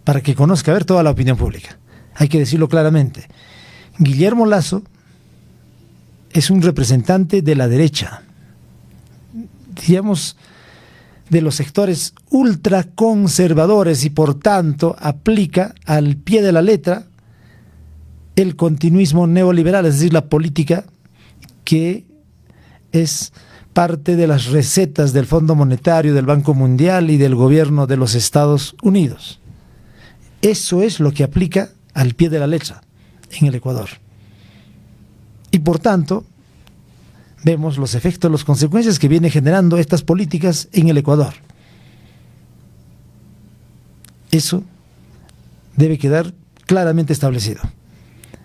para que conozca, a ver, toda la opinión pública. Hay que decirlo claramente. Guillermo Lasso es un representante de la derecha, digamos, de los sectores ultraconservadores, y por tanto aplica al pie de la letra el continuismo neoliberal, es decir, la política que es parte de las recetas del Fondo Monetario, del Banco Mundial y del gobierno de los Estados Unidos. Eso es lo que aplica al pie de la letra en el Ecuador. Y por tanto, vemos los efectos, las consecuencias que viene generando estas políticas en el Ecuador. Eso debe quedar claramente establecido.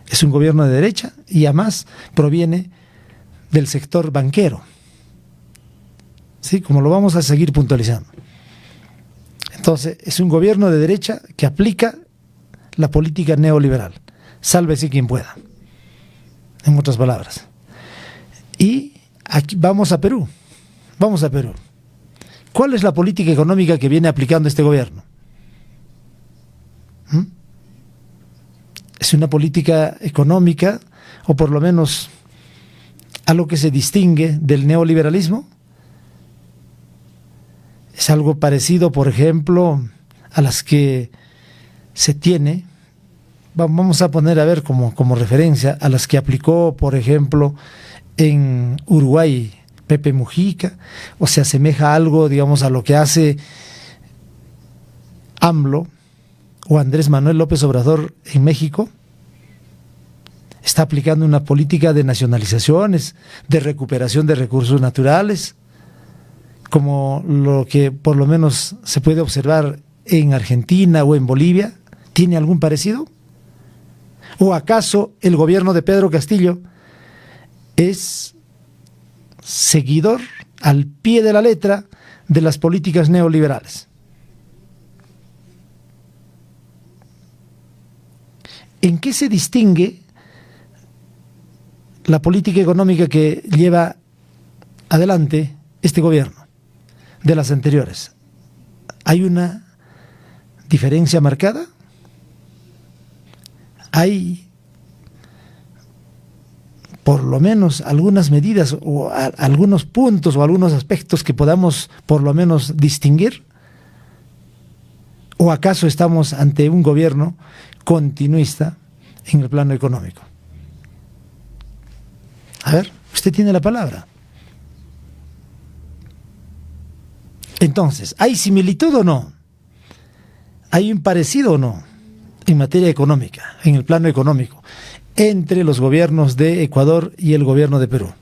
Es un gobierno de derecha y además proviene del sector banquero. ¿Sí? Como lo vamos a seguir puntualizando. Entonces, es un gobierno de derecha que aplica la política neoliberal. Sálvese quien pueda. En otras palabras. Y aquí vamos a Perú. Vamos a Perú. ¿Cuál es la política económica que viene aplicando este gobierno? Es una política económica, o por lo menos algo que se distingue del neoliberalismo. Es algo parecido, por ejemplo, a las que se tiene, vamos a poner a ver como referencia, a las que aplicó, por ejemplo, en Uruguay Pepe Mujica, o se asemeja algo, digamos, a lo que hace AMLO o Andrés Manuel López Obrador en México. Está aplicando una política de nacionalizaciones, de recuperación de recursos naturales, como lo que por lo menos se puede observar en Argentina o en Bolivia. ¿Tiene algún parecido? ¿O acaso el gobierno de Pedro Castillo es seguidor al pie de la letra de las políticas neoliberales? ¿En qué se distingue la política económica que lleva adelante este gobierno de las anteriores? ¿Hay una diferencia marcada? ¿Hay por lo menos algunas medidas o algunos puntos o algunos aspectos que podamos por lo menos distinguir? ¿O acaso estamos ante un gobierno continuista en el plano económico? A ver, usted tiene la palabra. Entonces, ¿hay similitud o no? ¿Hay un parecido o no en materia económica, en el plano económico, entre los gobiernos de Ecuador y el gobierno de Perú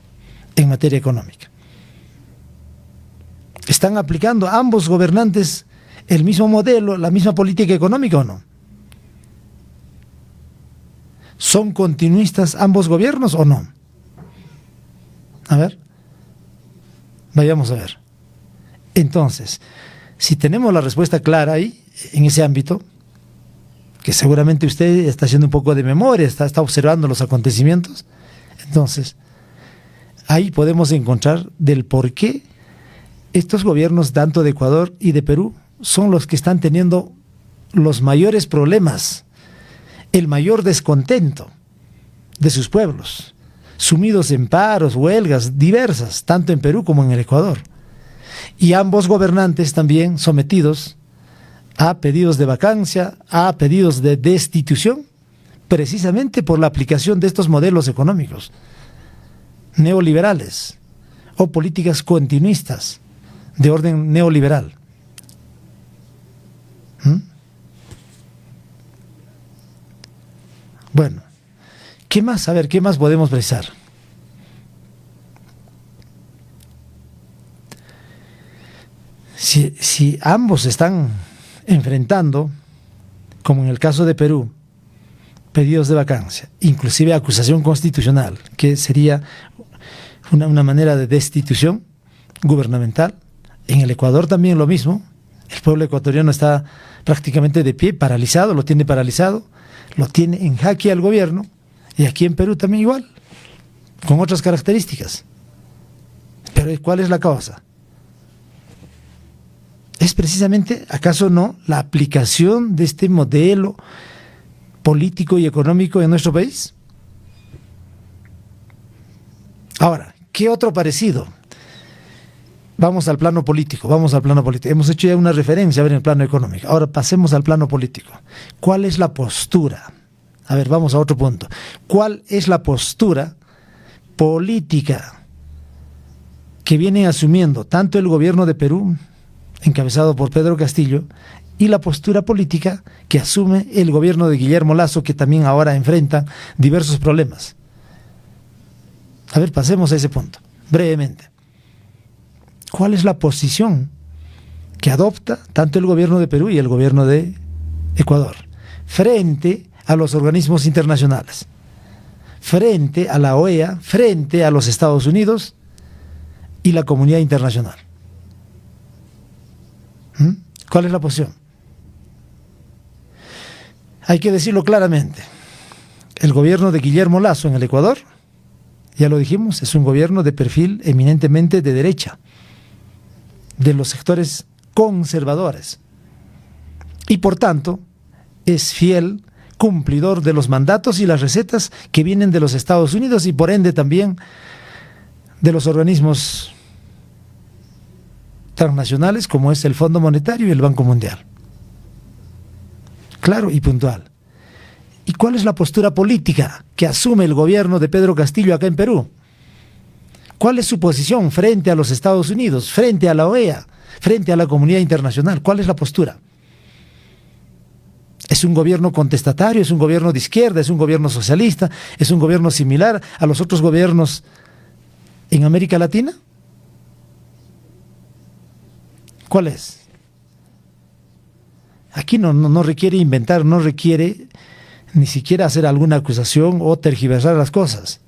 en materia económica? ¿Están aplicando ambos gobernantes el mismo modelo, la misma política económica o no? ¿Son continuistas ambos gobiernos o no? A ver, vayamos a ver. Entonces, si tenemos la respuesta clara ahí, en ese ámbito, que seguramente usted está haciendo un poco de memoria, está observando los acontecimientos, entonces, ahí podemos encontrar del por qué estos gobiernos, tanto de Ecuador y de Perú, son los que están teniendo los mayores problemas, el mayor descontento de sus pueblos, sumidos en paros, huelgas diversas, tanto en Perú como en el Ecuador. Y ambos gobernantes también sometidos a pedidos de vacancia, a pedidos de destitución, precisamente por la aplicación de estos modelos económicos neoliberales o políticas continuistas de orden neoliberal. Bueno, ¿qué más? A ver, ¿qué más podemos precisar? Si ambos están enfrentando, como en el caso de Perú, pedidos de vacancia, inclusive acusación constitucional, que sería una manera de destitución gubernamental. En el Ecuador también lo mismo. El pueblo ecuatoriano está prácticamente de pie, paralizado, lo tiene paralizado, lo tiene en jaque al gobierno, y aquí en Perú también igual, con otras características. Pero ¿cuál es la causa? es precisamente, ¿acaso no?, la aplicación de este modelo político y económico en nuestro país. Ahora, ¿qué otro parecido? Vamos al plano político, Hemos hecho ya una referencia en el plano económico. Ahora pasemos al plano político. ¿Cuál es la postura? A ver, vamos a otro punto. ¿Cuál es la postura política que viene asumiendo tanto el gobierno de Perú, encabezado por Pedro Castillo, y la postura política que asume el gobierno de Guillermo Lasso, que también ahora enfrenta diversos problemas? A ver, pasemos a ese punto, brevemente. ¿Cuál es la posición que adopta tanto el gobierno de Perú y el gobierno de Ecuador frente a los organismos internacionales, frente a la OEA, frente a los Estados Unidos y la comunidad internacional? ¿Cuál es la posición? Hay que decirlo claramente. El gobierno de Guillermo Lasso en el Ecuador, ya lo dijimos, es un gobierno de perfil eminentemente de derecha, de los sectores conservadores, y por tanto es fiel cumplidor de los mandatos y las recetas que vienen de los Estados Unidos y por ende también de los organismos transnacionales como es el Fondo Monetario y el Banco Mundial. Claro y puntual. ¿Y cuál es la postura política que asume el gobierno de Pedro Castillo acá en Perú? ¿Cuál es su posición frente a los Estados Unidos, frente a la OEA, frente a la comunidad internacional? ¿Cuál es la postura? ¿Es un gobierno contestatario? ¿Es un gobierno de izquierda? ¿Es un gobierno socialista? ¿Es un gobierno similar a los otros gobiernos en América Latina? ¿Cuál es? Aquí no requiere inventar, no requiere ni siquiera hacer alguna acusación o tergiversar las cosas.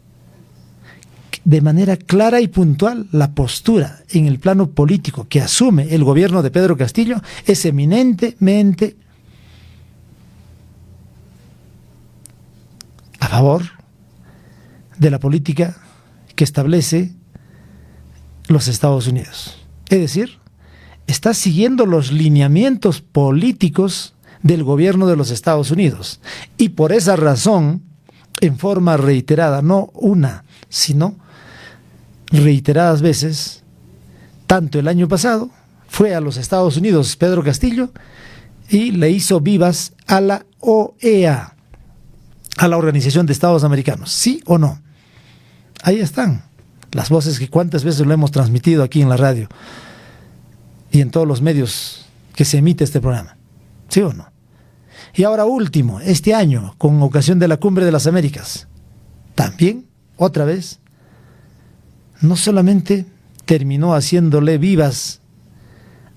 De manera clara y puntual, la postura en el plano político que asume el gobierno de Pedro Castillo es eminentemente a favor de la política que establece los Estados Unidos. Es decir, está siguiendo los lineamientos políticos del gobierno de los Estados Unidos. Y por esa razón, en forma reiterada, no una, sino reiteradas veces, tanto el año pasado, fue a los Estados Unidos Pedro Castillo y le hizo vivas a la OEA, a la Organización de Estados Americanos. ¿Sí o no? Ahí están las voces que cuántas veces lo hemos transmitido aquí en la radio y en todos los medios que se emite este programa. ¿Sí o no? Y ahora último, este año, con ocasión de la Cumbre de las Américas, también, otra vez, no solamente terminó haciéndole vivas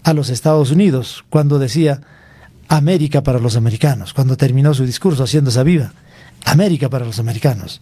a los Estados Unidos cuando decía América para los americanos, cuando terminó su discurso haciendo esa viva, América para los americanos,